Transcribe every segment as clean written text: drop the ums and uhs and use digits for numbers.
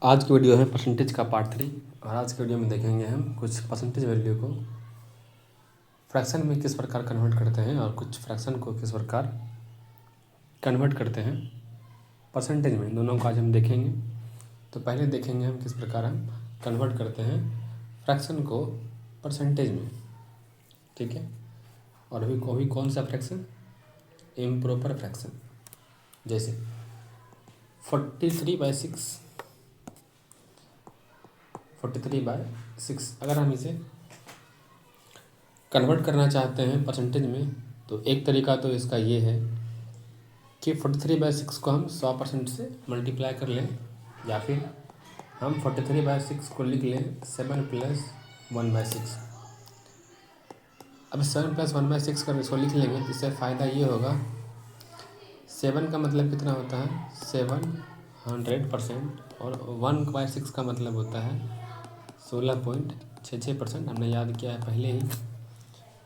आज की वीडियो है परसेंटेज का पार्ट 3 और आज की वीडियो में देखेंगे हम कुछ परसेंटेज वैल्यू को फ्रैक्शन में किस प्रकार कन्वर्ट करते हैं और कुछ फ्रैक्शन को किस प्रकार कन्वर्ट करते हैं परसेंटेज में। दोनों को आज हम देखेंगे। तो पहले देखेंगे हम किस प्रकार हम कन्वर्ट करते हैं फ्रैक्शन को परसेंटेज में, ठीक है। और अभी कौन सा फ्रैक्शन? Improper fraction. जैसे 43/6 अगर हम इसे कन्वर्ट करना चाहते हैं परसेंटेज में, तो एक तरीका तो इसका ये है कि 43/6 को हम 100% से मल्टीप्लाई कर लें, या फिर हम 43/6 को लिख लें 7 + 1/6। अब 7 + 1/6 कर इसको लिख लेंगे तो इससे फ़ायदा ये होगा, 7 का मतलब कितना होता है 700%, और 1/6 का मतलब होता है 16.66%। हमने याद किया है पहले ही।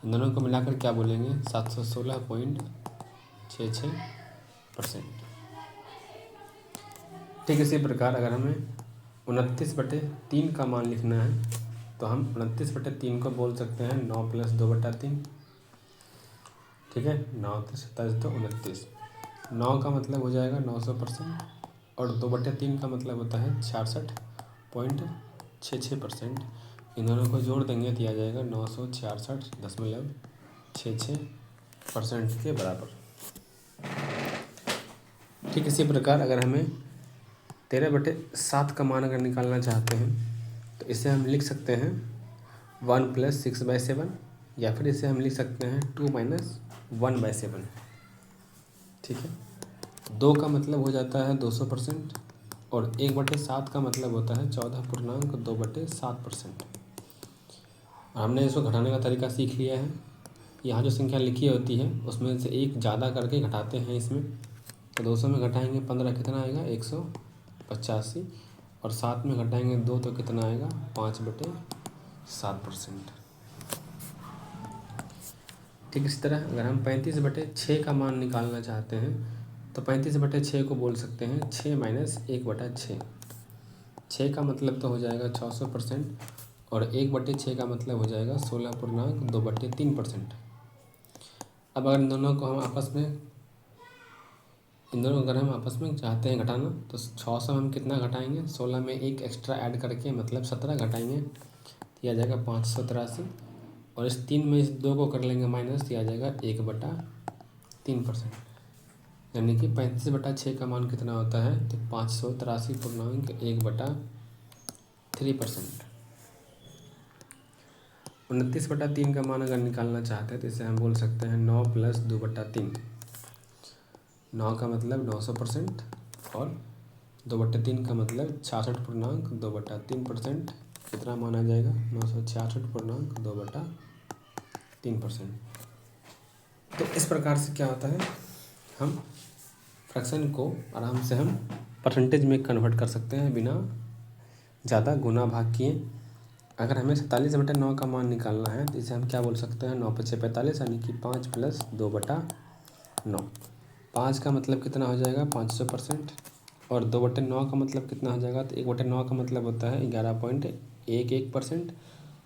इन दोनों को मिलाकर क्या बोलेंगे? 716.66%। ठीक इसी प्रकार अगर हमें 29/3 का मान लिखना है तो हम 29/3 को बोल सकते हैं 9 + 2/3। ठीक है, 9 × 27 तो 29। 9 का मतलब हो जाएगा 900% और 2/3 का मतलब होता है 66.66%। इन दोनों को जोड़ देंगे तो आ जाएगा 966.66% के बराबर। ठीक इसी प्रकार अगर हमें 13/7 का मान अगर निकालना चाहते हैं तो इसे हम लिख सकते हैं 1 + 6/7, या फिर इसे हम लिख सकते हैं 2 - 1/7। ठीक है, 2 का मतलब हो जाता है 200% और 1/7 का मतलब होता है 14.2/7%। हमने इसको घटाने का तरीका सीख लिया है। यहाँ जो संख्या लिखी होती है उसमें से एक ज़्यादा करके घटाते हैं इसमें, तो 200 में घटाएंगे 15 कितना आएगा 185, और 7 में घटाएंगे 2 तो कितना आएगा 5/7%। ठीक इसी तरह अगर हम 35/6 का मान निकालना चाहते हैं तो 35/6 को बोल सकते हैं 6 - 1/6। 6 का मतलब तो हो जाएगा 600% और 1/6 का मतलब हो जाएगा 16.2/3%। अब अगर इन दोनों को अगर हम आपस में चाहते हैं घटाना तो 600 हम कितना घटाएंगे, 16 में एक एक्स्ट्रा ऐड करके मतलब 17 घटाएंगे तो आ जाएगा 583, और इस 3 में इस 2 को कर लेंगे माइनस तो आ जाएगा 1/3%। यानी कि 35/6 का मान कितना होता है तो 583.1/3%। 29/3 का मान अगर निकालना चाहते हैं तो इसे हम बोल सकते हैं 9 + 2/3। 9 का मतलब 900% और 2/3 का मतलब 66.2/3%। कितना माना जाएगा 966.2/3%। तो इस प्रकार से क्या होता है, हम फ्रैक्शन को आराम से हम परसेंटेज में कन्वर्ट कर सकते हैं बिना ज़्यादा गुना भाग किए। अगर हमें 47/9 का मान निकालना है तो इसे हम क्या बोल सकते हैं 9 × 5 = 45, यानी कि 5 + 2/9। 5 का मतलब कितना हो जाएगा 500%, और 2/9 का मतलब कितना हो जाएगा तो 1/9 का मतलब होता है 11.11%,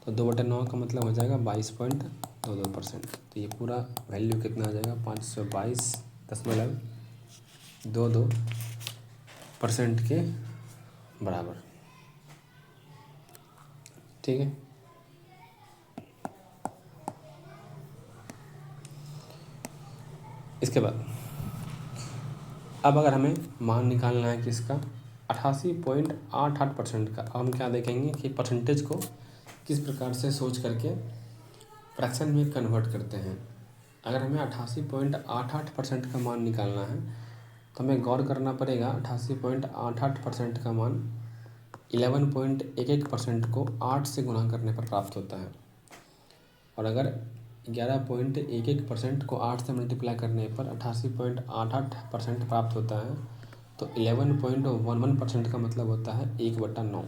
तो 2/9 का मतलब हो जाएगा 22.22%। तो ये पूरा वैल्यू कितना आ जाएगा 522.22% के बराबर। ठीक है, इसके बाद अब अगर हमें मान निकालना है किसका 88.88% का, हम क्या देखेंगे कि परसेंटेज को किस प्रकार से सोच करके फ्रैक्शन में कन्वर्ट करते हैं। अगर हमें 88.88% का मान निकालना है तो हमें गौर करना पड़ेगा 88.88% का मान 11.11% को 8 से गुणा करने पर प्राप्त होता है, और अगर 11.11% को 8 से मल्टीप्लाई करने पर 88.88% प्राप्त होता है, तो 11.11% का मतलब होता है 1/9।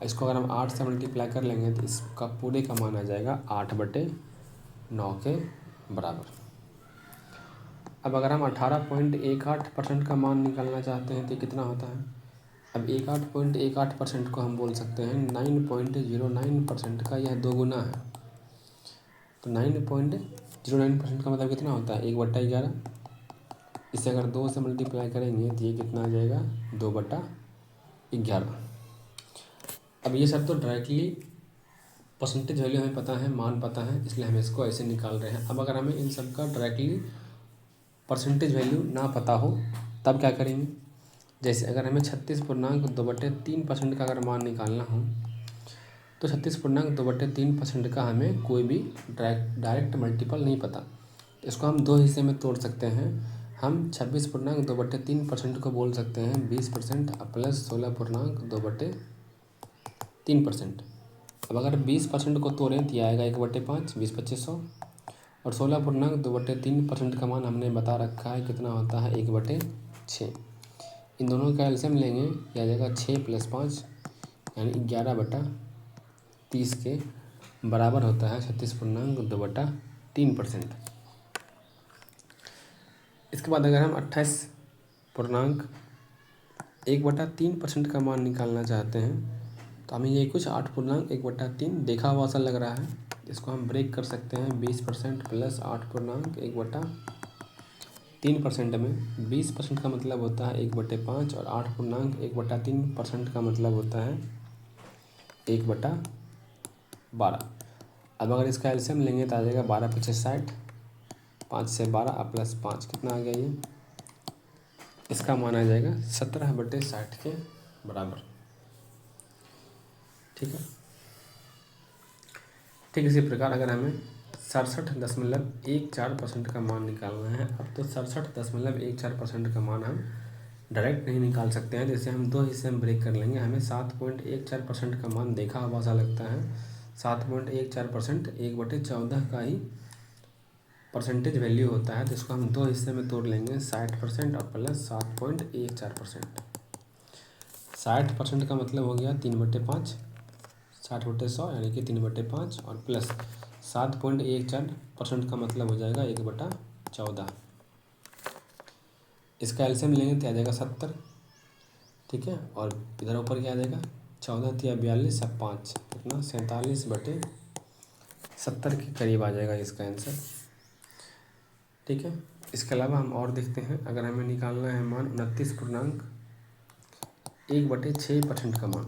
इसको अगर हम 8 से मल्टीप्लाई कर लेंगे तो इसका पूरे का मान आ जाएगा 8/9 के बराबर। अब अगर हम 18.18% का मान निकालना चाहते हैं तो कितना होता है अब 18.18% को हम बोल सकते हैं 9.09% का यह 2 गुना है। तो 9.09% का मतलब कितना होता है 1/11। इसे अगर 2 से मल्टीप्लाई करेंगे तो ये कितना आ जाएगा 2/11। अब ये सब तो डायरेक्टली परसेंटेज वैल्यू हमें पता है, मान पता है, इसलिए हम इसको ऐसे निकाल रहे हैं। अब अगर हमें इन सब का डायरेक्टली परसेंटेज वैल्यू ना पता हो तब क्या करेंगे। जैसे अगर हमें 36.2/3% का अगर मान निकालना हो तो 36.2/3% का हमें कोई भी डायरेक्ट मल्टीपल नहीं पता। इसको हम 2 हिस्से में तोड़ सकते हैं। हम 26.2/3% को बोल सकते हैं 20% प्लस 16.2/3%। अब अगर 20% को तोड़ें तो यह आएगा 1/5, 20/2500। और 16.2/3% का मान हमने बता रखा है कितना होता है 1/6। इन दोनों का एलसीएम लेंगे, यह आ जाएगा 6 + 5 यानी 11/30 के बराबर होता है 36.2/3%। इसके बाद अगर हम 28.1/3% का मान निकालना चाहते हैं तो हमें ये कुछ 8.1/3 देखा हुआ सा लग रहा है। इसको हम ब्रेक कर सकते हैं 20% प्लस 8.1/3% में। 20% का मतलब होता है 1/5 और 8.1/3% का मतलब होता है 1/12। अब अगर इसका एलसीएम लेंगे तो आ जाएगा 12×5 = 60, 5 से 12 प्लस 5 कितना आ गया ये, इसका मान आ जाएगा 17/60 के बराबर। ठीक है। ठीक इसी प्रकार अगर हमें 67.14% का मान निकालना है, अब तो 67.14% का मान हम डायरेक्ट नहीं निकाल सकते हैं। जैसे हम 2 हिस्से में ब्रेक कर लेंगे। हमें 7.14% का मान देखा हुआ सा लगता है। 7.14% 1/14 का ही परसेंटेज वैल्यू होता है। तो इसको हम 2 हिस्से में तोड़ लेंगे 60% और प्लस 7.14%। 60% का मतलब हो गया 3/5, 60/100 यानी कि 3/5 और प्लस 7.14% का मतलब हो जाएगा 1/14। इसका एलसीएम लेंगे तो आ जाएगा 70। ठीक है। और इधर ऊपर क्या आ जाएगा 14 × 42 अब 5 कितना 47/70 के करीब आ जाएगा इसका आंसर। ठीक है। इसके अलावा हम और देखते हैं। अगर हमें निकालना है मान 29.1/6% का मान,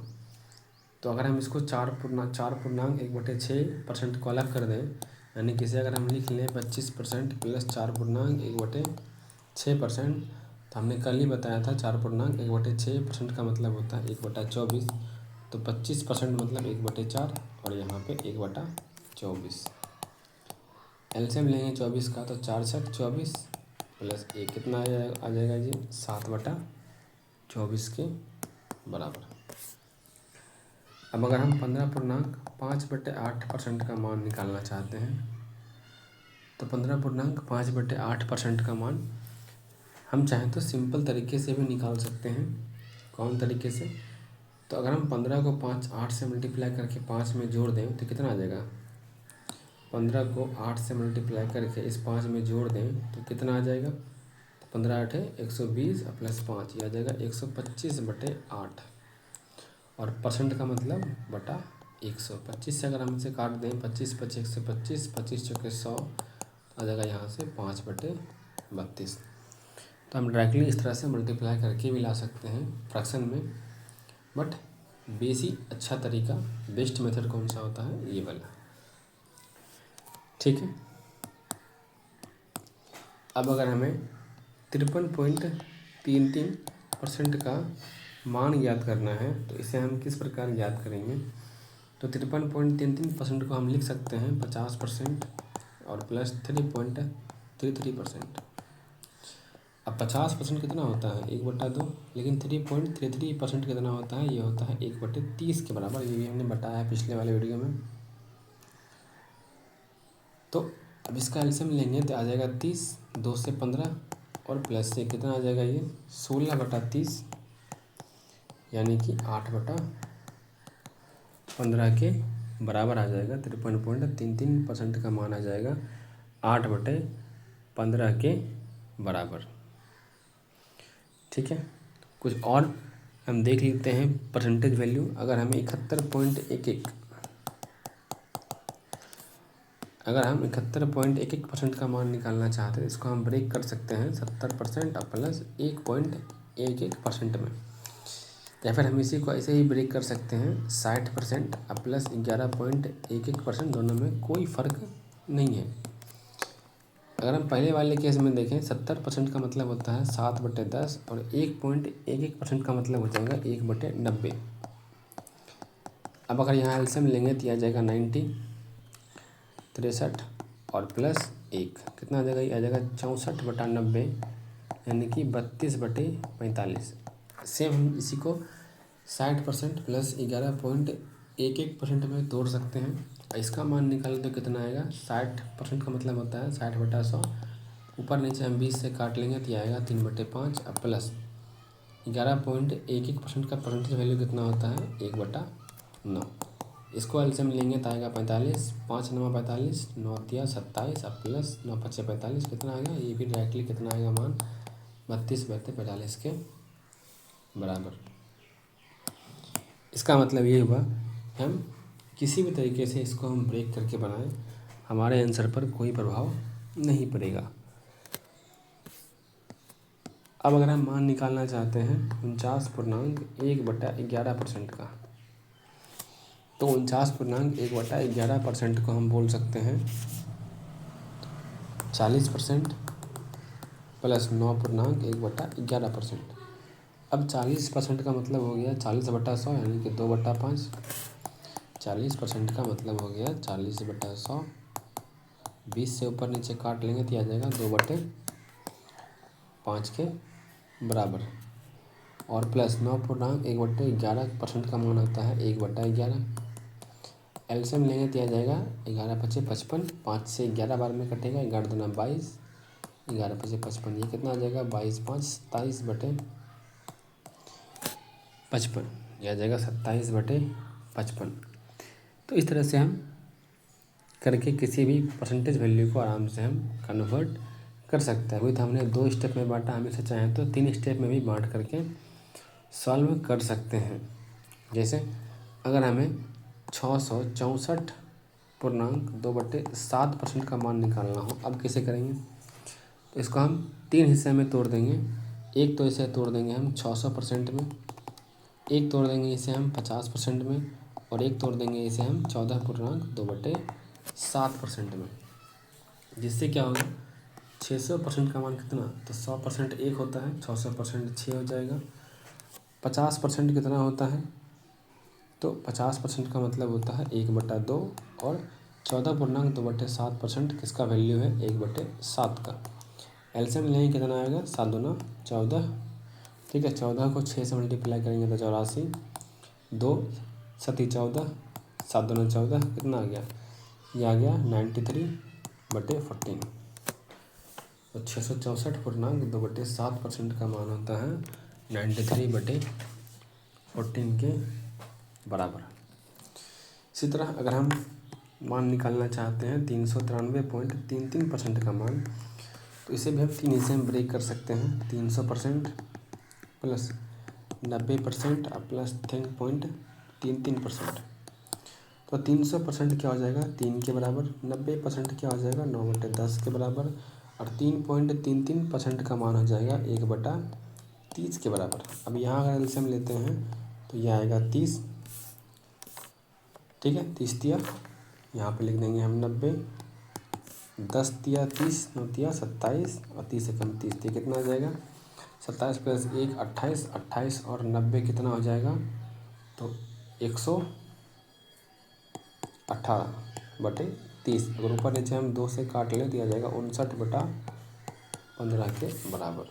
तो अगर हम इसको 4.1/6% को अलग कर दें, यानी कि इसे अगर हम लिख लें 25% प्लस 4.1/6%, तो हमने कल ही बताया था 4.1/6% का मतलब होता है 1/24। तो 25% मतलब 1/4 और यहाँ पे 1/24। एलसीएम लेंगे 24 का तो 4 × 24 प्लस 1 कितना आ जाएगा जी 7/24 के बराबर। अब अगर हम 15.5/8% का मान निकालना चाहते हैं तो 15.5/8% का मान हम चाहें तो सिंपल तरीके से भी निकाल सकते हैं। कौन तरीके से? तो अगर हम 15 को 8 से मल्टीप्लाई करके 5 में जोड़ दें तो कितना आ जाएगा। 15 को 8 से मल्टीप्लाई करके इस 5 में जोड़ दें तो कितना आ जाएगा। 15 × 8 = 120 प्लस 5 यह आ जाएगा 125/8 और परसेंट का मतलब बटा 100। 25 से अगर हम इसे काट दें 25 × 5 = 125, 25 × 100 आ जाएगा यहाँ से 5/32। तो हम डायरेक्टली इस तरह से मल्टीप्लाई करके भी ला सकते हैं फ्रैक्शन में, बट अच्छा तरीका बेस्ट मेथड कौन सा होता है, ये वाला। ठीक है। अब अगर हमें 53.33% का मान ज्ञात करना है तो इसे हम किस प्रकार ज्ञात करेंगे। तो 53.33% को हम लिख सकते हैं 50% और प्लस 3.33%। अब 50% कितना होता है 1/2, लेकिन 3.33% कितना होता है, ये होता है 1/30 के बराबर। ये भी हमने बताया है पिछले वाले वीडियो में। तो अब इसका एलसीएम लेंगे तो आ जाएगा 30, 2 से 15 और प्लस से कितना आ जाएगा ये 16/30 यानी कि 8/15 के बराबर आ जाएगा। 53.33% का मान आ जाएगा 8/15 के बराबर। ठीक है। कुछ और हम देख लेते हैं परसेंटेज वैल्यू। अगर हमें 71.11 अगर हम 71.11% का मान निकालना चाहते हैं, इसको हम ब्रेक कर सकते हैं 70% प्लस 1.11% में, या फिर हम इसी को ऐसे ही ब्रेक कर सकते हैं 60% प्लस 11.11%। दोनों में कोई फ़र्क नहीं है। अगर हम पहले वाले केस में देखें, 70% का मतलब होता है 7/10 और 1.11% का मतलब हो जाएगा 1/90। अब अगर यहाँ एलसीएम लेंगे तो यह आ जाएगा 90, 63 और प्लस 1 कितना आ जाएगा, ये आ जाएगा 64/90, यानी कि 32/45। सेम हम इसी को 60% प्लस 11.11% में तोड़ सकते हैं। इसका मान निकालें तो कितना आएगा, 60% का मतलब होता है 60/100। ऊपर नीचे हम 20 से काट लेंगे तो आएगा 3/5 अब प्लस 11.11% का परसेंटेज वैल्यू कितना होता है, 1/9। इसको एलसीएम लेंगे तो आएगा 45, 5 9 45, 9 तिया 27 अब प्लस 9 5 45 कितना आएगा, ये भी डायरेक्टली कितना आएगा मान 32/45 के बराबर। इसका मतलब ये हुआ हम किसी भी तरीके से इसको हम ब्रेक करके बनाएं, हमारे आंसर पर कोई प्रभाव नहीं पड़ेगा। अब अगर हम मान निकालना चाहते हैं 49.1/11% का, तो 49.1/11% को हम बोल सकते हैं 40% प्लस 9.1/11%। अब 40% का मतलब हो गया 40/100 यानी कि 2/5। 40% का मतलब हो गया 40/100, 20 से ऊपर नीचे काट लेंगे तो आ जाएगा 2/5 के बराबर। और प्लस 9.1/11% का मान होता है 1/11। एलसीएम लेंगे तो आ जाएगा 11×5 = 55, 5 से 11 बार में कटेगा, 11 दूना 22, 11×5 = 55, ये कितना आ जाएगा 22×5 = 27/55, यह आ जाएगा 27/55। तो इस तरह से हम करके किसी भी परसेंटेज वैल्यू को आराम से हम कन्वर्ट कर सकते हैं। वही तो हमने 2 स्टेप में बांटा, हमें से चाहें तो 3 स्टेप में भी बांट करके सॉल्व कर सकते हैं। जैसे अगर हमें 664.2/7% का मान निकालना हो, अब कैसे करेंगे, तो इसको हम 3 हिस्से में तोड़ देंगे। एक तो इसे तोड़ देंगे हम 600% में, एक तोड़ देंगे इसे हम 50% में, और एक तोड़ देंगे इसे हम 14.2/7% में। जिससे क्या होगा, 600% का मान कितना, तो 100% एक होता है, 600% 6 हो जाएगा। 50% कितना होता है, तो 50% का मतलब होता है 1/2, और 14.2/7% किसका वैल्यू है, 1/7 का। एलसीएम लेंगे कितना आएगा, 7 दूना 14, ठीक है। 14 को 6 से मल्टीप्लाई करेंगे तो 84, 2 7 14, 7 दूना 14 कितना आ गया, ये आ गया 93/14। तो 664.2/7% का मान होता है 93/14 के बराबर। इसी तरह अगर हम मान निकालना चाहते हैं 393.33% का मान, तो इसे भी हम 3 हिस्से में ब्रेक कर सकते हैं। 300% प्लस 90% प्लस 10.33%। तो 300% क्या हो जाएगा, 3 के बराबर। 90% क्या हो जाएगा, 9/10 के बराबर। और 3.33% का मान हो जाएगा 1/30 के बराबर। अब यहाँ अगर एलसीएम लेते हैं तो यह आएगा 30, ठीक है। 30 तिया यहाँ पे लिख देंगे हम 90, 10 तिया 30, 9 तिया 27 और 30 से कम 30, तो कितना आ जाएगा, 27 प्लस 1 28, 28 और 90 कितना हो जाएगा, तो 118/30। अगर ऊपर नीचे हम 2 से काट लें तो आ जाएगा 59/15 के बराबर।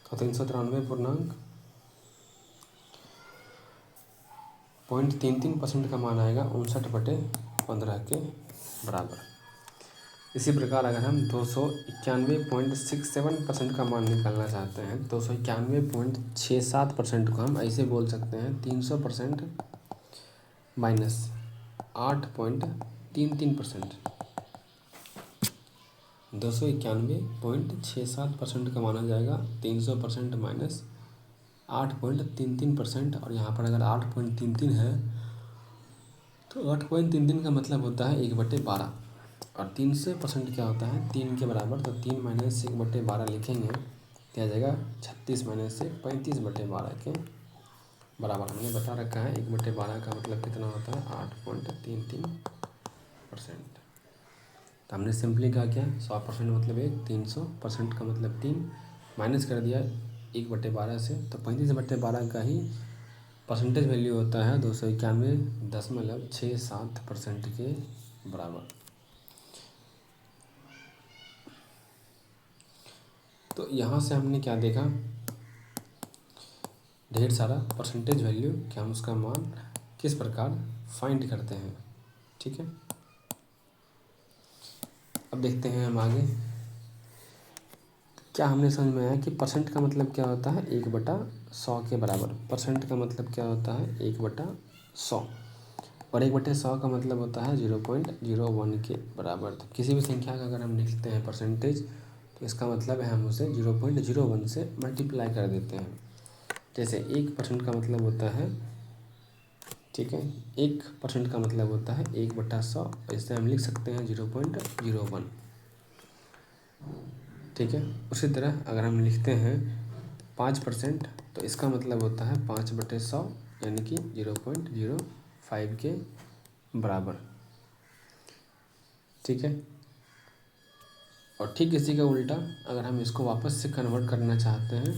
तो 393.33% का मान आएगा 59/15 के बराबर। इसी प्रकार अगर हम 291.67% का मान निकालना चाहते हैं, 291.67% को हम ऐसे बोल सकते हैं 300% माइनस 8.33%। 291.67% का माना जाएगा 300% माइनस 8.33%। और यहाँ पर अगर 8.33 है तो 8.33 का मतलब होता है 1/12। और 3 से परसेंट क्या होता है 3 के बराबर, तो 3 माइनस 1/12 लिखेंगे तो आ जाएगा 36 माइनस से 35/12 के बराबर। हमने बता रखा है 1/12 का मतलब कितना होता है 8.33%। तो हमने सिंपली कहा क्या 100% मतलब 1, 300% का मतलब 3, माइनस कर दिया 1/12 से, तो 35/12 का ही परसेंटेज वैल्यू होता है 291.67% के बराबर। तो यहाँ से हमने क्या देखा, ढेर सारा परसेंटेज वैल्यू कि हम उसका मान किस प्रकार फाइंड करते हैं। ठीक है, अब देखते हैं हम आगे क्या हमने समझ में आया कि परसेंट का मतलब क्या होता है 1/100 के बराबर। परसेंट का मतलब क्या होता है 1/100, और 1/100 का मतलब होता है 0.01 के बराबर। तो किसी भी संख्या का अगर हम लिखते हैं परसेंटेज तो इसका मतलब है हम उसे 0.01 से मल्टीप्लाई कर देते हैं। जैसे 1% का मतलब होता है, ठीक है, 1% का मतलब होता है 1/100, इससे हम लिख सकते हैं 0.01। ठीक है, उसी तरह अगर हम लिखते हैं 5% तो इसका मतलब होता है 5/100 यानी कि 0.05 के बराबर। ठीक है, और ठीक इसी का उल्टा अगर हम इसको वापस से कन्वर्ट करना चाहते हैं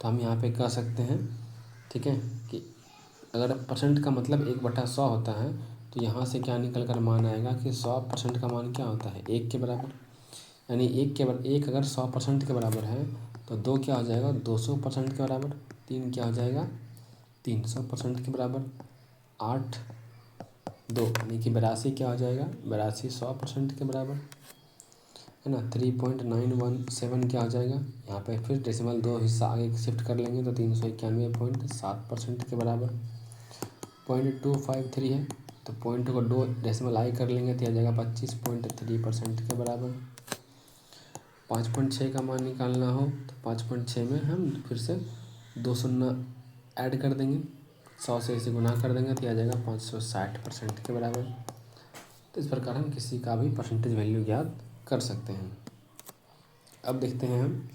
तो हम यहाँ पे कह सकते हैं, ठीक है, कि अगर परसेंट का मतलब 1/100 होता है तो यहाँ से क्या निकल कर मान आएगा कि 100% का मान क्या होता है 1 के बराबर। यानी एक अगर 100% के बराबर है तो 2 क्या हो जाएगा 200% के बराबर, 3 क्या हो जाएगा 300% के बराबर, 8 2 यानी कि 82 क्या हो जाएगा 82 100% के बराबर, है ना। 3.917 क्या हो जाएगा, यहाँ पे फिर डेसिमल 2 हिस्सा आगे शिफ्ट कर लेंगे तो 391.7% के बराबर। 0.253 है तो पॉइंट को 2 डेसिमल आगे कर लेंगे तो आ जाएगा 25.3% के बराबर। 5.6 का मान निकालना हो तो 5.6 में हम फिर से 2 शून्य ऐड कर देंगे, 100 से इसे गुना कर देंगे तो आ जाएगा 560% के बराबर। तो इस प्रकार हम किसी का भी परसेंटेज वैल्यू ज्ञात कर सकते हैं। अब देखते हैं हम,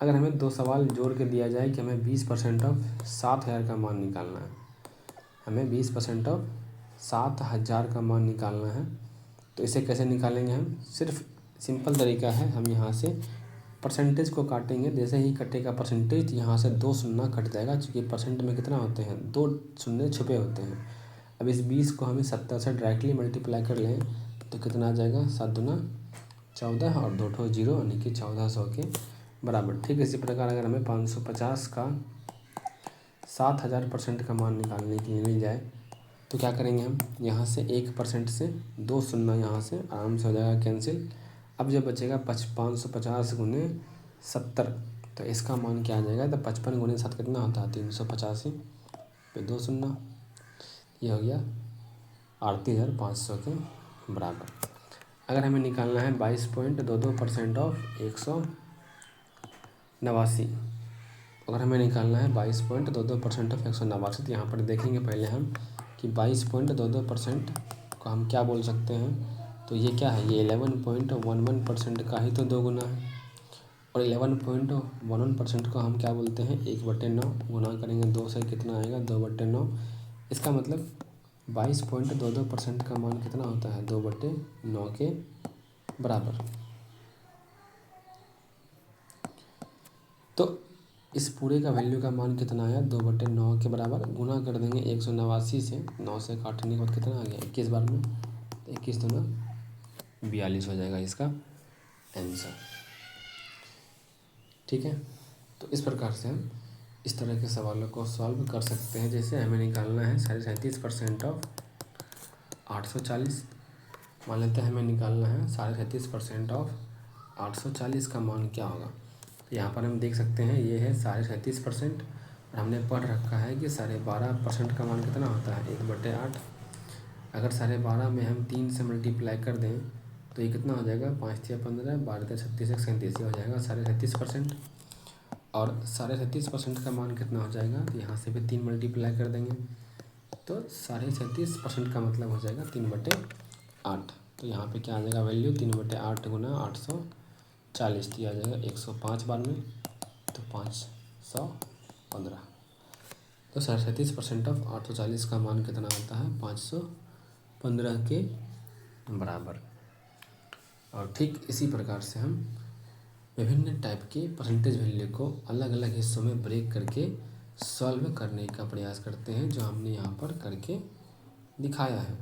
अगर हमें 2 सवाल जोड़ के दिया जाए कि हमें 20% ऑफ 7,000 का मान निकालना है, हमें 20% ऑफ 7,000 का मान निकालना है, तो इसे कैसे निकालेंगे हम। सिर्फ सिंपल तरीका है, हम यहाँ से परसेंटेज को काटेंगे, जैसे ही कटेगा परसेंटेज यहाँ से 2 शून्य कट जाएगा, क्योंकि परसेंट में कितना होते हैं 2 शून्य छुपे होते हैं। अब इस 20 को हमें 70 से डायरेक्टली मल्टीप्लाई कर लें तो कितना आ जाएगा 7 दूना 14 और 2 ठो 0 यानी कि 1400 के बराबर। ठीक इसी प्रकार अगर हमें 550 का 7,000% का मान निकालने के लिए मिल जाए तो क्या करेंगे हम, यहाँ से 1% से 2 शून्य यहाँ से आराम से हो जाएगा कैंसिल। अब जब बचेगा 550 गुने 70 तो इसका मान क्या आ जाएगा, तो 55 गुने 7 कितना होता है 385 पे 2 शून्य, ये हो गया 38,500 के बराबर। अगर हमें निकालना है 22.22% ऑफ 189, अगर हमें निकालना है 22.22% ऑफ 189, तो यहाँ पर देखेंगे पहले हम कि 22.22% को हम क्या बोल सकते हैं, तो ये क्या है, ये 11.11% का ही तो 2 गुना है। और 11.11% को हम क्या बोलते हैं 1/9, गुना करेंगे 2 से कितना आएगा 2/9। इसका मतलब 22.22% का मान कितना होता है 2/9 के बराबर। तो इस पूरे का वैल्यू का मान कितना आया 2/9 के बराबर, गुना कर देंगे 189 से, 9 से काटने के बाद कितना आ गया 21 बार में, तो 21 दूना 42 हो जाएगा इसका आंसर। ठीक है, तो इस प्रकार से हम इस तरह के सवालों को सॉल्व कर सकते हैं। जैसे हमें निकालना है 37.5% ऑफ 840, मान लेते हैं हमें निकालना है 37.5% ऑफ 840 का मान क्या होगा। तो यहाँ पर हम देख सकते हैं ये है 37.5% और हमने पढ़ रखा है कि 12.5% का मान कितना होता है 1/8। अगर 12.5 में हम 3 से मल्टीप्लाई कर दें तो ये कितना हो जाएगा 5 या 15, 12 36 37 हो जाएगा 37.5%। और 37.5% का मान कितना हो जाएगा, तो यहाँ से भी 3 मल्टीप्लाई कर देंगे, तो 37.5% का मतलब हो जाएगा 3/8। तो यहाँ पे क्या आ जाएगा वैल्यू, 3/8 गुना 840, तो आ जाएगा 105 बार में, तो 515। तो 37% ऑफ 840 का मान कितना आता है, 515 के बराबर। और ठीक इसी प्रकार से हम विभिन्न टाइप के परसेंटेज वैल्यू को अलग अलग हिस्सों में ब्रेक करके सॉल्व करने का प्रयास करते हैं, जो हमने यहाँ पर करके दिखाया है।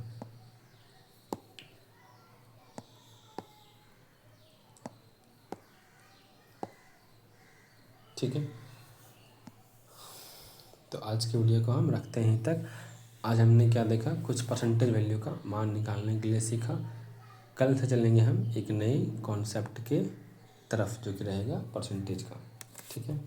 ठीक है, तो आज की वीडियो को हम रखते हैं यहीं तक। आज हमने क्या देखा, कुछ परसेंटेज वैल्यू का मान निकालने के लिए सीखा। कल से चलेंगे हम एक नई कॉन्सेप्ट के तरफ, जो कि रहेगा परसेंटेज का। ठीक है।